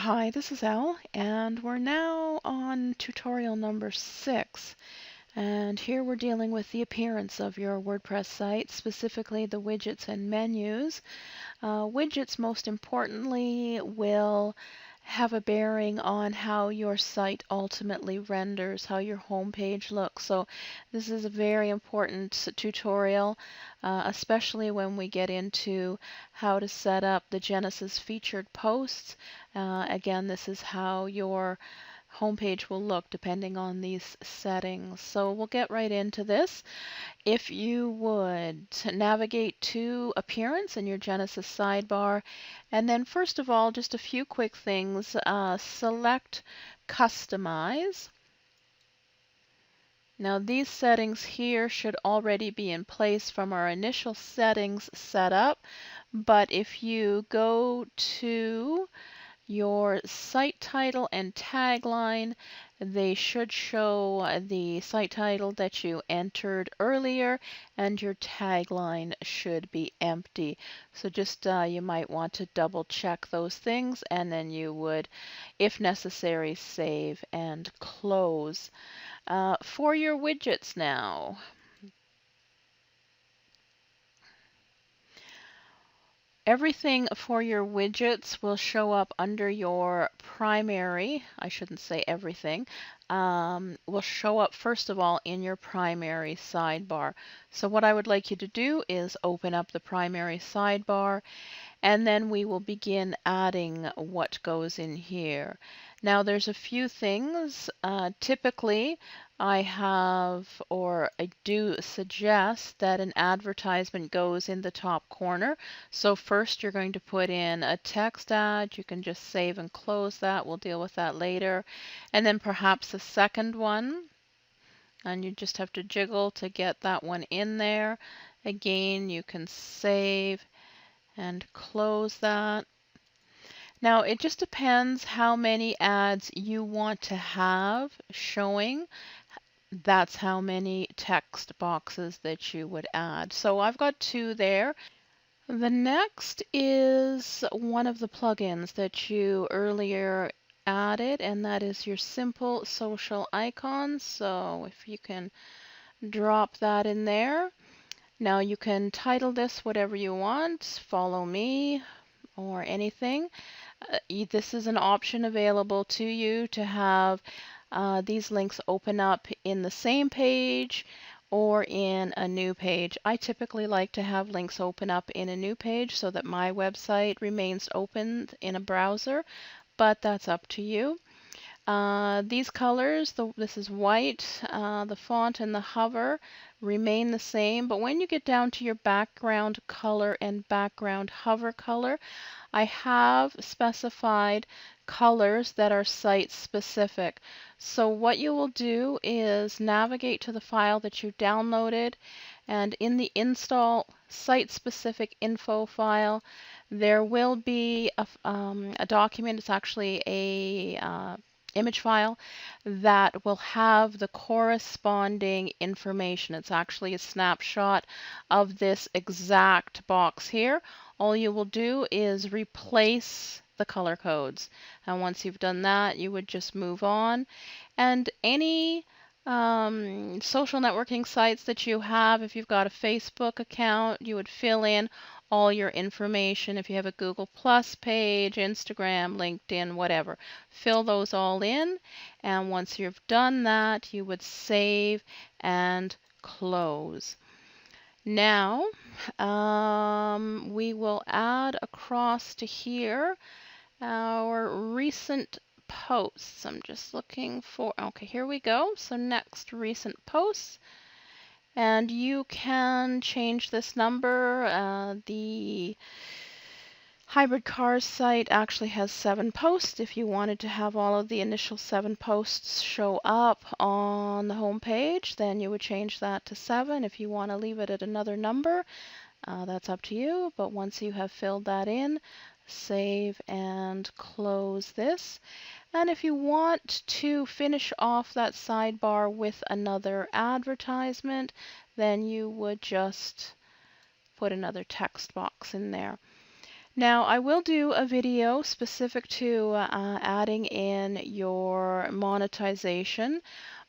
Hi, this is Elle, and we're now on tutorial number 6. And here we're dealing with the appearance of your WordPress site, specifically the widgets and menus. Widgets, most importantly, will have a bearing on how your site ultimately renders, how your home page looks. So this is a very important tutorial, especially when we get into how to set up the Genesis featured posts. Again, this is how your homepage will look depending on these settings. So we'll get right into this. If you would navigate to Appearance in your Genesis sidebar, and then first of all, just a few quick things. Select Customize. Now these settings here should already be in place from our initial settings setup, but if you go to your site title and tagline, they should show the site title that you entered earlier, and your tagline should be empty. So just you might want to double check those things, and then you would, if necessary, save and close. For your widgets now. Everything for your widgets will show up under your primary. I shouldn't say everything. Will show up first of all in your primary sidebar. So what I would like you to do is open up the primary sidebar, and then we will begin adding what goes in here. Now there's a few things. Typically I have, or I do suggest that an advertisement goes in the top corner. So first you're going to put in a text ad. You can just save and close that. We'll deal with that later. And then perhaps a second one. And you just have to jiggle to get that one in there. Again, you can save and close that. Now it just depends how many ads you want to have showing. That's how many text boxes that you would add. So I've got 2 there. The next is one of the plugins that you earlier added, and that is your simple social icons. So if you can drop that in there. Now you can title this whatever you want, follow me, or anything. This is an option available to you to have these links open up in the same page or in a new page. I typically like to have links open up in a new page so that my website remains open in a browser, but that's up to you. These colors, this is white, the font and the hover remain the same, but when you get down to your background color and background hover color, I have specified colors that are site specific. So what you will do is navigate to the file that you downloaded, and in the install site specific info file, there will be a document. It's actually a image file that will have the corresponding information. It's actually a snapshot of this exact box here. All you will do is replace the color codes. And once you've done that, you would just move on. And any social networking sites that you have, if you've got a Facebook account, you would fill in all your information. If you have a Google Plus page, Instagram, LinkedIn, whatever, fill those all in. And once you've done that, you would save and close. Now, we will add across to here our recent posts. I'm just looking for, okay, here we go. So next, recent posts. And you can change this number. The Hybrid Cars site actually has 7 posts. If you wanted to have all of the initial 7 posts show up on the home page, then you would change that to 7. If you want to leave it at another number, that's up to you. But once you have filled that in, save and close this. And if you want to finish off that sidebar with another advertisement, then you would just put another text box in there. Now, I will do a video specific to adding in your monetization,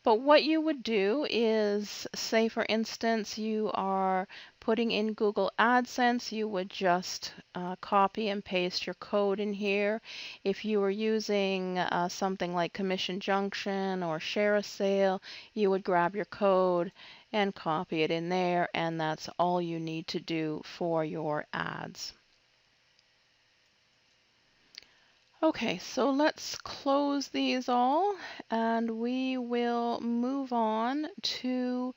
but what you would do is, say for instance, you are putting in Google AdSense, you would just copy and paste your code in here. If you were using something like Commission Junction or Share a Sale, you would grab your code and copy it in there, and that's all you need to do for your ads. Okay, so let's close these all and we will move on to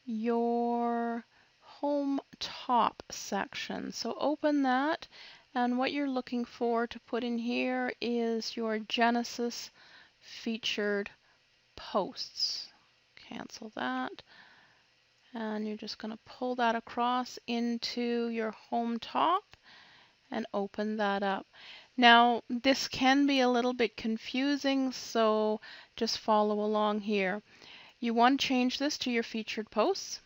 your home top section. So open that, and what you're looking for to put in here is your Genesis featured posts. Cancel that, and you're just going to pull that across into your home top and open that up. Now, this can be a little bit confusing, so just follow along here. You want to change this to your featured posts.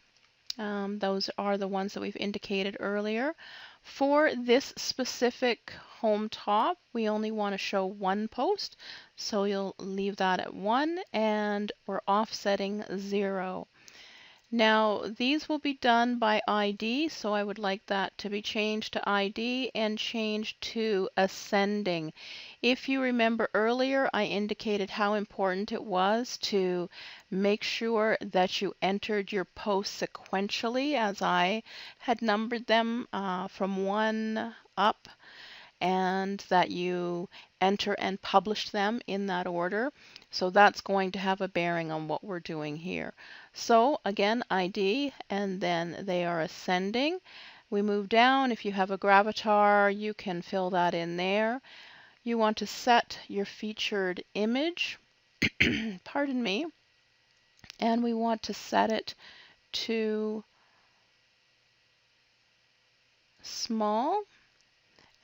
Those are the ones that we've indicated earlier. For this specific home top, we only want to show one post, so you'll leave that at 1, and we're offsetting 0. Now, these will be done by ID, so I would like that to be changed to ID and changed to ascending. If you remember earlier, I indicated how important it was to make sure that you entered your posts sequentially, as I had numbered them from 1 up, and that you enter and publish them in that order. So that's going to have a bearing on what we're doing here. So again, ID, and then they are ascending. We move down. If you have a gravatar, you can fill that in there. You want to set your featured image, pardon me, and we want to set it to small,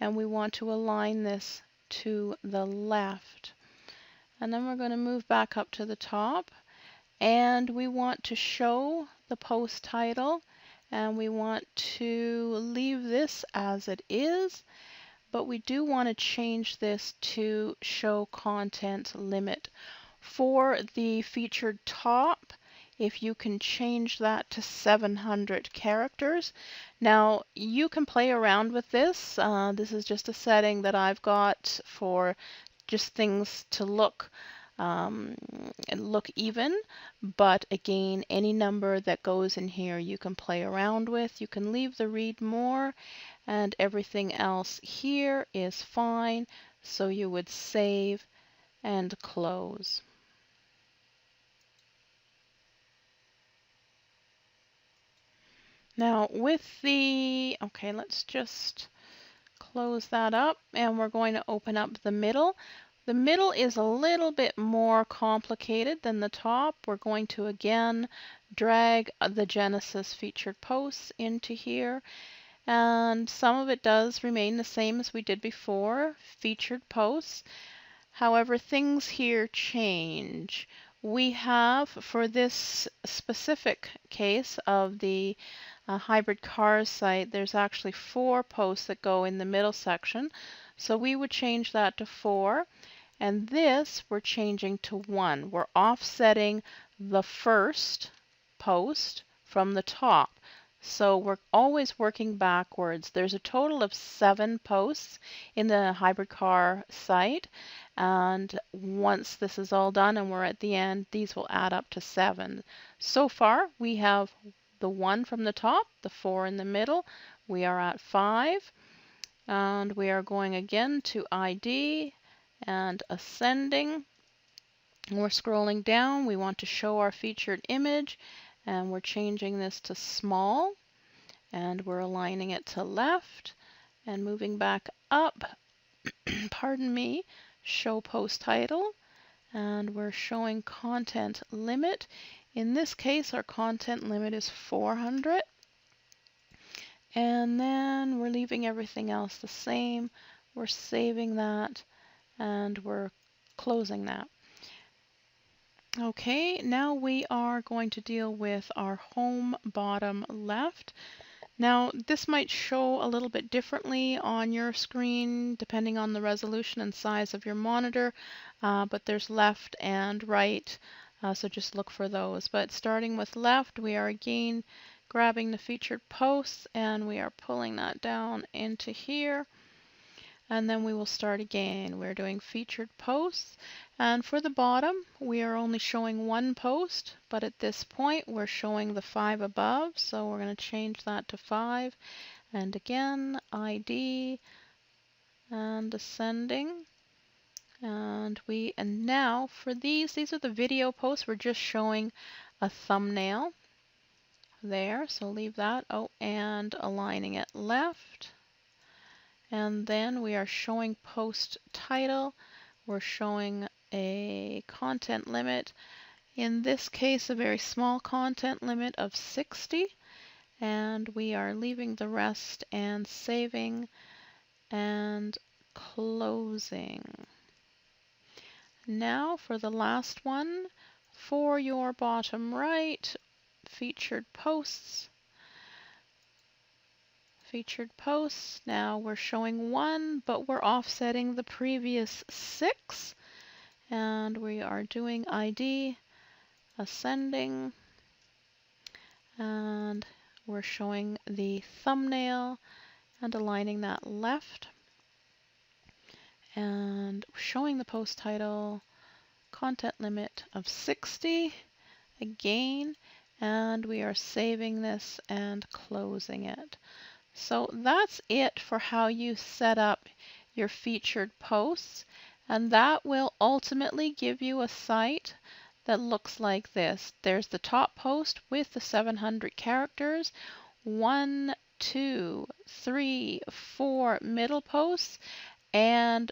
and we want to align this to the left. And then we're going to move back up to the top, and we want to show the post title, and we want to leave this as it is, but we do want to change this to show content limit. For the featured top, if you can change that to 700 characters. Now, you can play around with this. This is just a setting that I've got for just things to look even, but again, any number that goes in here you can play around with. You can leave the read more, and everything else here is fine, so you would save and close. Now with the, okay, let's just close that up, and we're going to open up the middle. The middle is a little bit more complicated than the top. We're going to again drag the Genesis featured posts into here, and some of it does remain the same as we did before, featured posts. However, things here change. We have, for this specific case of the hybrid cars site, there's actually 4 posts that go in the middle section. So we would change that to 4. And this we're changing to 1. We're offsetting the first post from the top. So we're always working backwards. There's a total of 7 posts in the hybrid car site. And once this is all done and we're at the end, these will add up to 7. So far, we have the 1 from the top, the 4 in the middle. We are at 5. And we are going again to ID and ascending. We're scrolling down. We want to show our featured image, and we're changing this to small, and we're aligning it to left, and moving back up, pardon me, show post title, and we're showing content limit. In this case, our content limit is 400, and then we're leaving everything else the same. We're saving that, and we're closing that. Okay, now we are going to deal with our home bottom left. Now, this might show a little bit differently on your screen depending on the resolution and size of your monitor, but there's left and right, so just look for those. But starting with left, we are again grabbing the featured posts and we are pulling that down into here. And then we will start again. We're doing featured posts. And for the bottom, we are only showing one post, but at this point, we're showing the 5 above. So we're going to change that to 5. And again, ID and ascending. And now for these are the video posts. We're just showing a thumbnail there. So leave that. Oh, and aligning it left. And then we are showing post title. We're showing a content limit. In this case, a very small content limit of 60. And we are leaving the rest and saving and closing. Now for the last one, for your bottom right, featured posts. Featured posts. Now we're showing one, but we're offsetting the previous 6. And we are doing ID, ascending, and we're showing the thumbnail and aligning that left. And showing the post title, content limit of 60 again, and we are saving this and closing it. So that's it for how you set up your featured posts, and that will ultimately give you a site that looks like this. There's the top post with the 700 characters, 1, 2, 3, 4 middle posts, and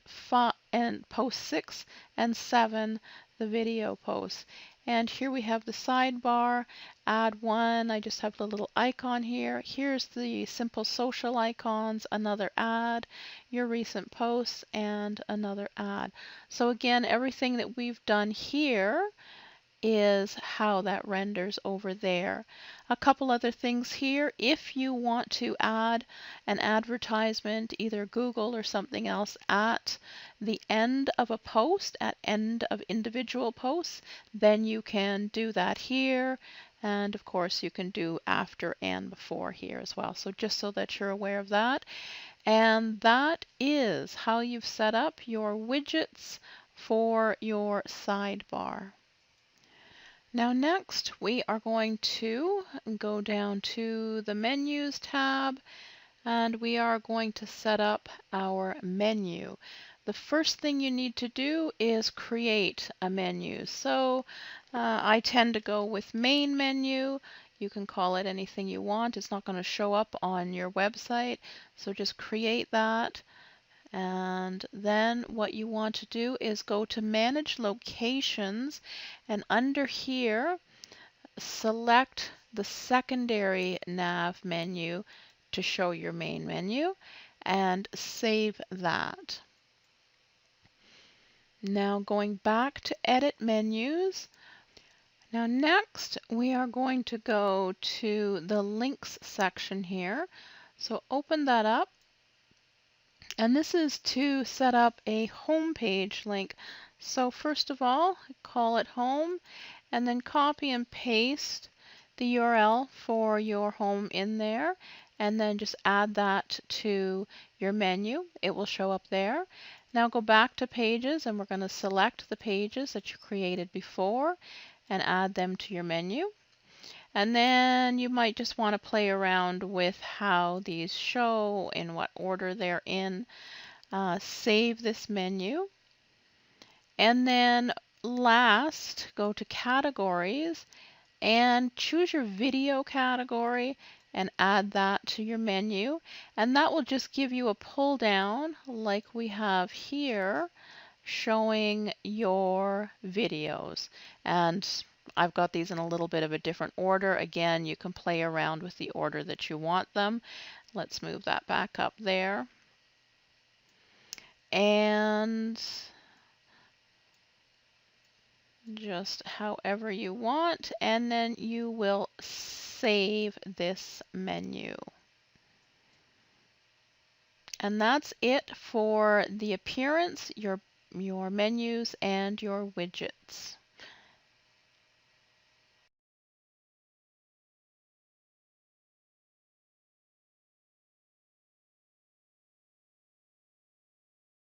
post 6 and 7, the video posts. And here we have the sidebar, add one. I just have the little icon here. Here's the simple social icons, another ad, your recent posts, and another ad. So again, everything that we've done here is how that renders over there. A couple other things here. If you want to add an advertisement, either Google or something else, at the end of a post, at end of individual posts, then you can do that here. And of course, you can do after and before here as well. So just so that you're aware of that. And that is how you've set up your widgets for your sidebar. Now next we are going to go down to the Menus tab and we are going to set up our menu. The first thing you need to do is create a menu. So I tend to go with main menu. You can call it anything you want. It's not going to show up on your website. So just create that. And then what you want to do is go to Manage Locations, and under here, select the secondary nav menu to show your main menu, and save that. Now going back to Edit Menus. Now next, we are going to go to the Links section here. So open that up. And this is to set up a home page link. So first of all, call it home and then copy and paste the URL for your home in there and then just add that to your menu. It will show up there. Now go back to pages and we're going to select the pages that you created before and add them to your menu. And then you might just want to play around with how these show, in what order they're in. Save this menu. And then last, go to categories and choose your video category and add that to your menu. And that will just give you a pull down like we have here showing your videos. And I've got these in a little bit of a different order. Again, you can play around with the order that you want them. Let's move that back up there. And just however you want, and then you will save this menu. And that's it for the appearance, your menus, and your widgets.